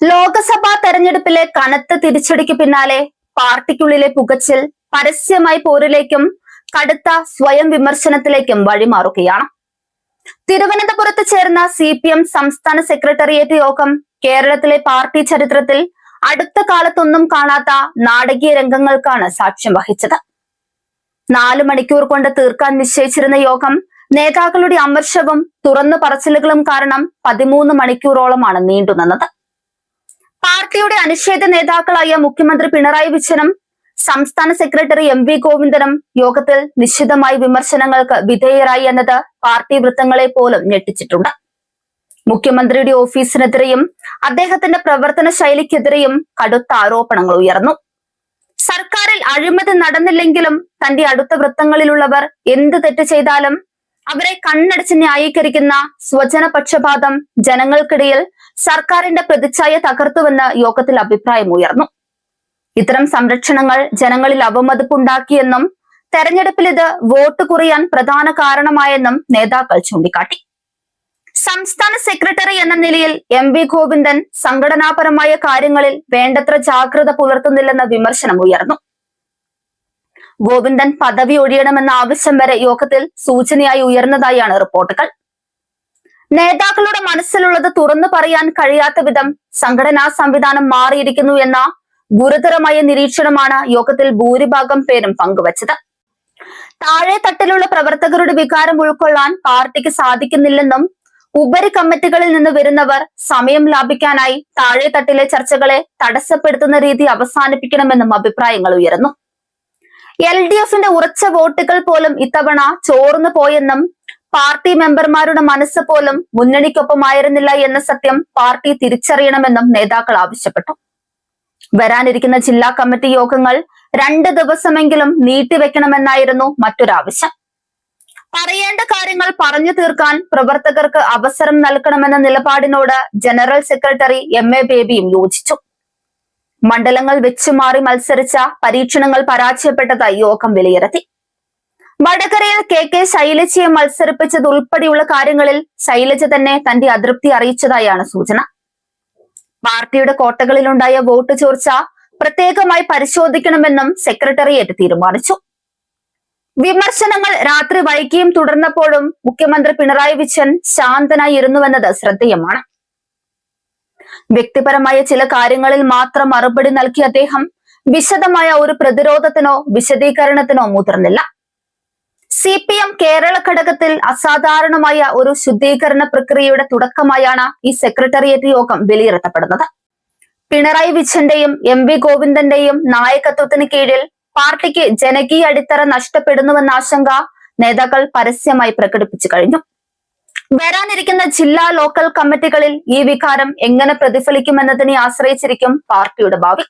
ലോക്സഭാ തെരഞ്ഞെടുപ്പിലെ കനത്ത തിരിച്ചടിക്ക് പിന്നാലെ പാർട്ടിക്കുള്ളിലെ പുകച്ചിൽ പരസ്യമായി പോരിലേക്കും കടുത്ത സ്വയം വിമർശനത്തിലേക്കും വഴിമാറുകയാണ്. തിരുവനന്തപുരത്ത് ചേർന്ന CPM സംസ്ഥാന സെക്രട്ടേറിയറ്റ് യോഗം കേരളത്തിലെ പാർട്ടി ചരിത്രത്തിൽ അടുത്ത കാലത്തൊന്നും കാണാത്ത നാടകീയ രംഗങ്ങൾക്കാണ് സാക്ഷ്യം വഹിച്ചത്. 4 മണിക്കൂർ കൊണ്ട് തീർക്കാൻ നിശ്ചയിച്ചിരുന്ന യോഗം നേതാക്കളുടെ അമർഷവും തുറന്നു പറച്ചിലുകളും കാരണം 13 മണിക്കൂറോളമാണ് നീണ്ടുനിന്നത്. പാർട്ടിയുടെ അനിഷേധ നേതാക്കളായ മുഖ്യമന്ത്രി പിണറായി വിജയനും സംസ്ഥാന സെക്രട്ടറി MV ഗോവിന്ദനും യോഗത്തിൽ നിശിതമായ വിമർശനങ്ങൾക്ക് വിധേയരായി എന്നത് പാർട്ടി വൃത്തങ്ങളെ പോലും ഞെട്ടിച്ചിട്ടുണ്ട്. മുഖ്യമന്ത്രിയുടെ ഓഫീസിനെതിരെയും അദ്ദേഹത്തിന്റെ പ്രവർത്തന ശൈലിക്കെതിരെയും കടുത്ത ആരോപണങ്ങൾ ഉയർന്നു. സർക്കാരിൽ അഴിമതി നടന്നില്ലെങ്കിലും തന്റെ അടുത്ത വൃത്തങ്ങളിലുള്ളവർ എന്ത് തെറ്റ് ചെയ്താലും അവരെ കണ്ണടച്ച് ന്യായീകരിക്കുന്ന സ്വജന പക്ഷപാതം ജനങ്ങൾക്കിടയിൽ സർക്കാരിന്റെ പ്രതിച്ഛായ തകർത്തുവെന്ന് യോഗത്തിൽ അഭിപ്രായമുയർന്നു. ഇത്തരം സംരക്ഷണങ്ങൾ ജനങ്ങളിൽ അവമതിപ്പുണ്ടാക്കിയെന്നും തെരഞ്ഞെടുപ്പിൽ ഇത് വോട്ട് കുറയാൻ പ്രധാന കാരണമായെന്നും നേതാക്കൾ ചൂണ്ടിക്കാട്ടി. സംസ്ഥാന സെക്രട്ടറി എന്ന നിലയിൽ MV ഗോവിന്ദൻ സംഘടനാപരമായ കാര്യങ്ങളിൽ വേണ്ടത്ര ജാഗ്രത പുലർത്തുന്നില്ലെന്ന വിമർശനം ഉയർന്നു. ഗോവിന്ദൻ പദവി ഒഴിയണമെന്ന ആവശ്യം വരെ യോഗത്തിൽ സൂചനയായി ഉയർന്നതായാണ് റിപ്പോർട്ടുകൾ. നേതാക്കളുടെ മനസ്സിലുള്ളത് തുറന്നു പറയാൻ കഴിയാത്ത വിധം സംഘടനാ സംവിധാനം മാറിയിരിക്കുന്നു എന്ന ഗുരുതരമായ നിരീക്ഷണമാണ് യോഗത്തിൽ ഭൂരിഭാഗം പേരും പങ്കുവച്ചത്. താഴെ തട്ടിലുള്ള പ്രവർത്തകരുടെ വികാരം ഉൾക്കൊള്ളാൻ പാർട്ടിക്ക് സാധിക്കുന്നില്ലെന്നും ഉപരി കമ്മിറ്റികളിൽ നിന്ന് വരുന്നവർ സമയം ലാഭിക്കാനായി താഴെ തട്ടിലെ ചർച്ചകളെ തടസ്സപ്പെടുത്തുന്ന രീതി അവസാനിപ്പിക്കണമെന്നും അഭിപ്രായങ്ങൾ ഉയർന്നു. LDFന്റെ ഉറച്ച വോട്ടുകൾ പോലും ഇത്തവണ ചോർന്നു പോയെന്നും പാർട്ടി മെമ്പർമാരുടെ മനസ്സ് പോലും മുന്നണിക്കൊപ്പമായിരുന്നില്ല എന്ന സത്യം പാർട്ടി തിരിച്ചറിയണമെന്നും നേതാക്കൾ ആവശ്യപ്പെട്ടു. വരാനിരിക്കുന്ന ജില്ലാ കമ്മിറ്റി യോഗങ്ങൾ 2 ദിവസമെങ്കിലും നീട്ടിവെക്കണമെന്നായിരുന്നു മറ്റൊരാവശ്യം. പറയേണ്ട കാര്യങ്ങൾ പറഞ്ഞു തീർക്കാൻ പ്രവർത്തകർക്ക് അവസരം നൽകണമെന്ന നിലപാടിനോട് ജനറൽ സെക്രട്ടറി MA ബേബിയും യോജിച്ചു. മണ്ഡലങ്ങൾ വെച്ചുമാറി മത്സരിച്ച പരീക്ഷണങ്ങൾ പരാജയപ്പെട്ടതായി യോഗം വിലയിരുത്തി. വടകരയിൽ KK ശൈലജയെ മത്സരിപ്പിച്ചത് ഉൾപ്പെടെയുള്ള കാര്യങ്ങളിൽ ശൈലജ തന്നെ തന്റെ അതൃപ്തി അറിയിച്ചതായാണ് സൂചന. പാർട്ടിയുടെ കോട്ടകളിലുണ്ടായ വോട്ട് ചോർച്ച പ്രത്യേകമായി പരിശോധിക്കണമെന്നും സെക്രട്ടേറിയറ്റ് തീരുമാനിച്ചു. വിമർശനങ്ങൾ രാത്രി വൈകിയും തുടർന്നപ്പോഴും മുഖ്യമന്ത്രി പിണറായി വിജയൻ ശാന്തനായി ഇരുന്നുവെന്നത് ശ്രദ്ധേയമാണ്. വ്യക്തിപരമായ ചില കാര്യങ്ങളിൽ മാത്രം മറുപടി നൽകിയ അദ്ദേഹം വിശദമായ ഒരു പ്രതിരോധത്തിനോ വിശദീകരണത്തിനോ മുതിർന്നില്ല. CPM കേരള ഘടകത്തിൽ അസാധാരണമായ ഒരു ശുദ്ധീകരണ പ്രക്രിയയുടെ തുടക്കമായാണ് ഈ സെക്രട്ടേറിയറ്റ് യോഗം വിലയിരുത്തപ്പെടുന്നത്. പിണറായി വിജയന്റെയും MV ഗോവിന്ദന്റെയും നായകത്വത്തിന് കീഴിൽ പാർട്ടിക്ക് ജനകീയ അടിത്തറ നഷ്ടപ്പെടുന്നുവെന്ന ആശങ്ക നേതാക്കൾ പരസ്യമായി പ്രകടിപ്പിച്ചു കഴിഞ്ഞു. വരാനിരിക്കുന്ന ജില്ലാ ലോക്കൽ കമ്മിറ്റികളിൽ ഈ വികാരം എങ്ങനെ പ്രതിഫലിക്കുമെന്നതിനെ ആശ്രയിച്ചിരിക്കും പാർട്ടിയുടെ ഭാവി.